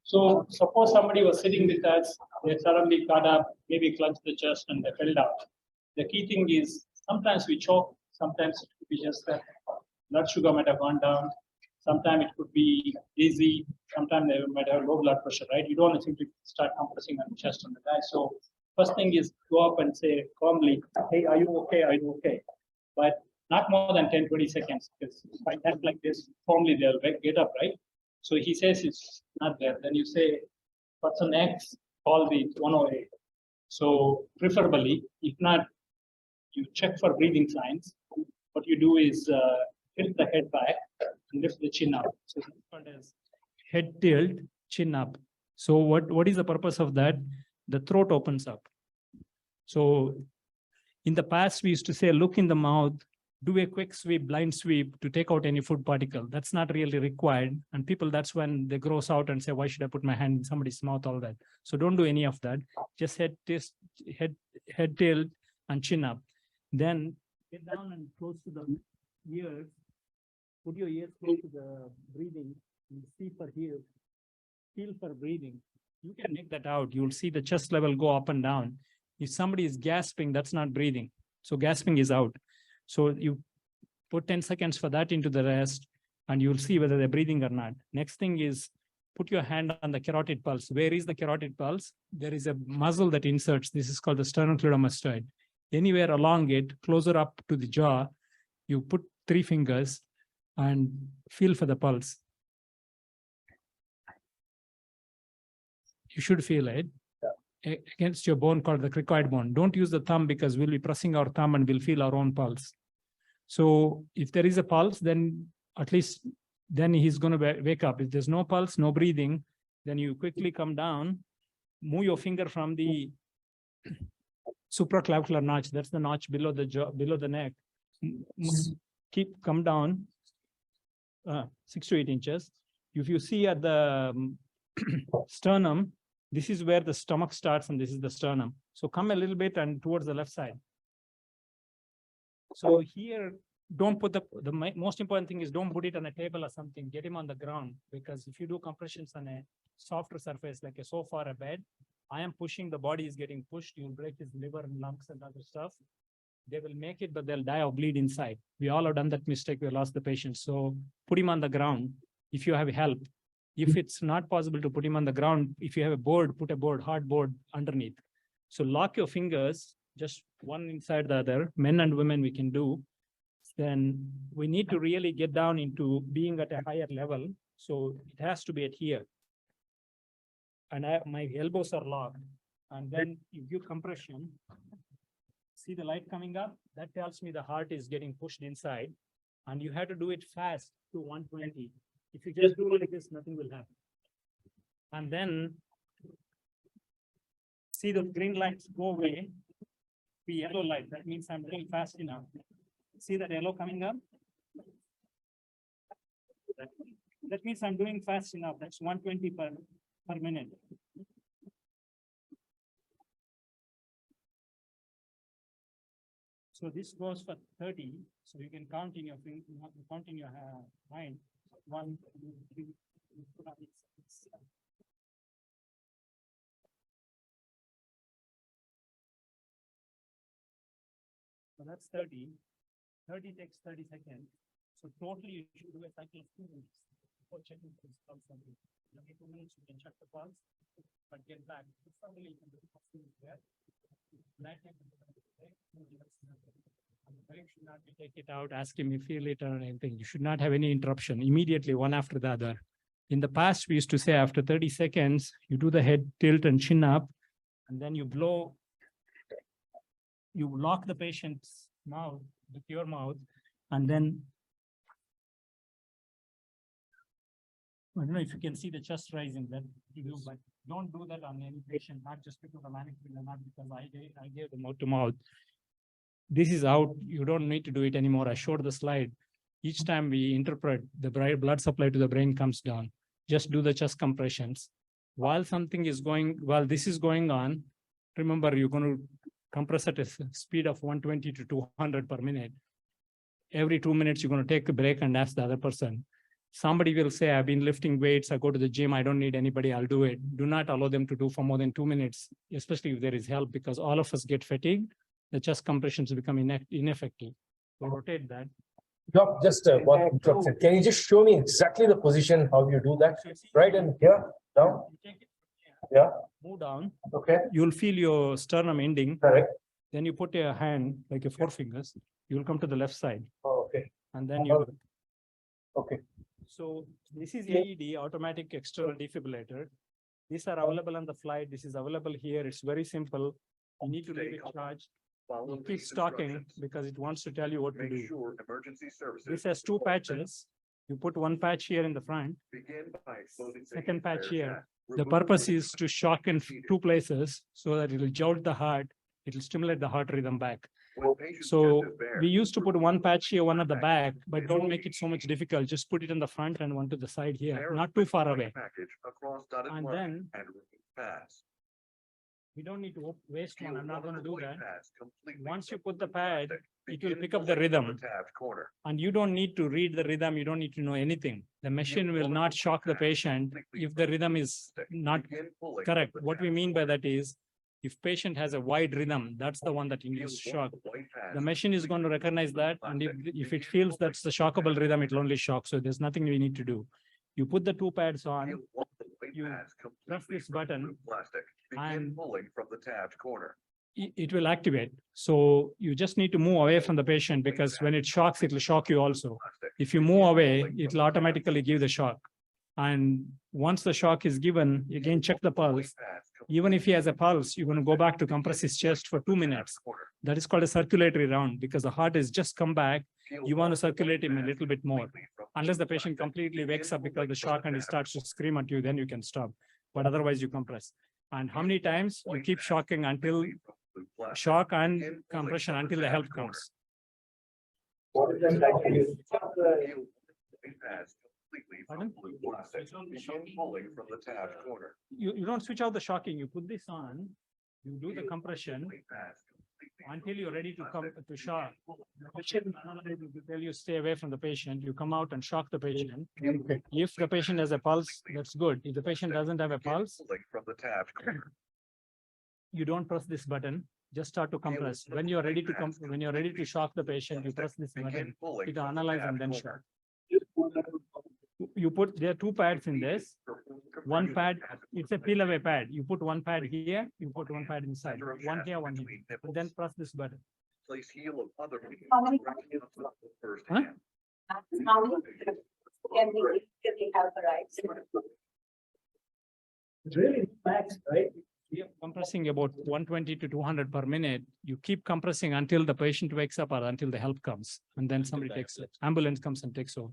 So suppose somebody was sitting with us, they suddenly got up, maybe clutched the chest and they fell down. The key thing is sometimes we choke, sometimes it could be just that blood sugar might have gone down, sometimes it could be dizzy, sometimes they might have low blood pressure, right? You don't want to simply start compressing on the chest on the guy. So first thing is go up and say calmly, hey, are you okay? Are you okay? But not more than 10, 20 seconds, because if I tap like this, formally they'll get up, right? So he says it's not there. Then you say, person X, call the 108. So preferably, if not, you check for breathing signs. What you do is tilt the head back and lift the chin up. So it's called as head tilt, chin up. So what is the purpose of that? The throat opens up. So in the past, we used to say, look in the mouth, do a quick sweep, blind sweep to take out any food particle. That's not really required. And people, that's when they gross out and say, why should I put my hand in somebody's mouth, all that. So don't do any of that. Just head tilt and chin up. Then get down and close to the ears. Put your ears close to the breathing. And see for here. Feel for breathing. You can make that out. You'll see the chest level go up and down. If somebody is gasping, that's not breathing. So gasping is out. So you put 10 seconds for that into the rest, and you'll see whether they're breathing or not. Next thing is put your hand on the carotid pulse. Where is the carotid pulse? There is a muscle that inserts. This is called the sternocleidomastoid. Anywhere along it, closer up to the jaw, you put 3 fingers and feel for the pulse. You should feel it against your bone called the cricoid bone. Don't use the thumb because we'll be pressing our thumb and we'll feel our own pulse. So if there is a pulse, then at least then he's going to wake up. If there's no pulse, no breathing, then you quickly come down, move your finger from the supraclavicular notch. That's the notch below the jaw, below the neck. Come down 6 to 8 inches. If you see at the sternum, this is where the stomach starts and this is the sternum. So come a little bit and towards the left side. So here, don't put the most important thing is don't put it on a table or something. Get him on the ground, because if you do compressions on a softer surface like a sofa or a bed, I am pushing, the body is getting pushed. You'll break his liver and lungs and other stuff. They will make it, but they'll die or bleed inside. We all have done that mistake. We lost the patient. So put him on the ground if you have help. If it's not possible to put him on the ground, if you have a board, put a board, hard board underneath. So lock your fingers, just one inside the other. Men and women we can do. Then we need to really get down into being at a higher level. So it has to be at here. And my elbows are locked. And then you give compression. See the light coming up? That tells me the heart is getting pushed inside. And you have to do it fast to 120. If you just do like this, nothing will happen. And then see the green lights go away, be yellow light. That means I'm doing fast enough. See that yellow coming up? That means I'm doing fast enough. That's 120 per minute. So this goes for 30. So you can count in your mind. 1, 2, 3, 4, 5, 6, 7. So that's 30. 30 takes 30 seconds. So totally you should do a cycle of 2 minutes before checking the pulse. Every 2 minutes you can check the pulse, but get back. Suddenly you can do something there. You should not take it out, ask him if you feel it or anything. You should not have any interruption immediately, one after the other. In the past, we used to say after 30 seconds, you do the head tilt and chin up, and then you blow, you lock the patient's mouth with your mouth, and then, I don't know if you can see the chest rising, that you do, but don't do that on any patient, not just because of manic or not because I gave the mouth to mouth. this is out. You don't need to do it anymore. I showed the slide. Each time we interpret, the blood supply to the brain comes down. Just do the chest compressions. While this is going on, remember you're going to compress at a speed of 120 to 200 per minute. Every 2 minutes, you're going to take a break and ask the other person. Somebody will say, I've been lifting weights, I go to the gym, I don't need anybody, I'll do it. Do not allow them to do for more than 2 minutes, especially if there is help, because all of us get fatigued. The chest compressions become ineffective. So rotate that. Doc, just one interruption. Can you just show me exactly the position, how you do that? Right in here, down? Yeah. Move down. Okay. You'll feel your sternum ending. Correct. Then you put your hand, like your four fingers, you'll come to the left side. Oh, okay. And then you. Okay. So this is AED, automatic external defibrillator. These are available on the flight. This is available here. It's very simple. You need to leave it charged. You keep stocking because it wants to tell you what to do. This has two patches. You put one patch here in the front, second patch here. The purpose is to shock in two places so that it will jolt the heart. It will stimulate the heart rhythm back. So we used to put one patch here, one at the back, but don't make it so much difficult. Just put it in the front and one to the side here, not too far away. And then we don't need to waste one. I'm not going to do that. Once you put the pad, it will pick up the rhythm. And you don't need to read the rhythm. You don't need to know anything. The machine will not shock the patient if the rhythm is not correct. What we mean by that is, if patient has a wide rhythm, that's the one that induces shock. The machine is going to recognize that. And if it feels that's the shockable rhythm, it will only shock. So there's nothing we need to do. You put the two pads on, you press this button, and it will activate. So you just need to move away from the patient, because when it shocks, it will shock you also. If you move away, it will automatically give the shock. And once the shock is given, again, check the pulse. Even if he has a pulse, you're going to go back to compress his chest for 2 minutes. That is called a circulatory round, because the heart has just come back. You want to circulate him a little bit more. Unless the patient completely wakes up because of the shock and he starts to scream at you, then you can stop. But otherwise you compress. And how many times you keep shocking until shock and compression until the help comes. Pardon? You don't switch out the shocking. You put this on, you do the compression until you're ready to come to shock. The patient will tell you stay away from the patient. You come out and shock the patient. If the patient has a pulse, that's good. If the patient doesn't have a pulse, you don't press this button. Just start to compress. When you're ready to shock the patient, you press this button. You can analyze and then shock. There are two pads in this. One pad, it's a peel away pad. You put one pad here, you put one pad inside. One here, one here. And then press this button. Huh? Really fast, right? We are compressing about 120 to 200 per minute. You keep compressing until the patient wakes up or until the help comes. And then somebody takes it. Ambulance comes and takes over.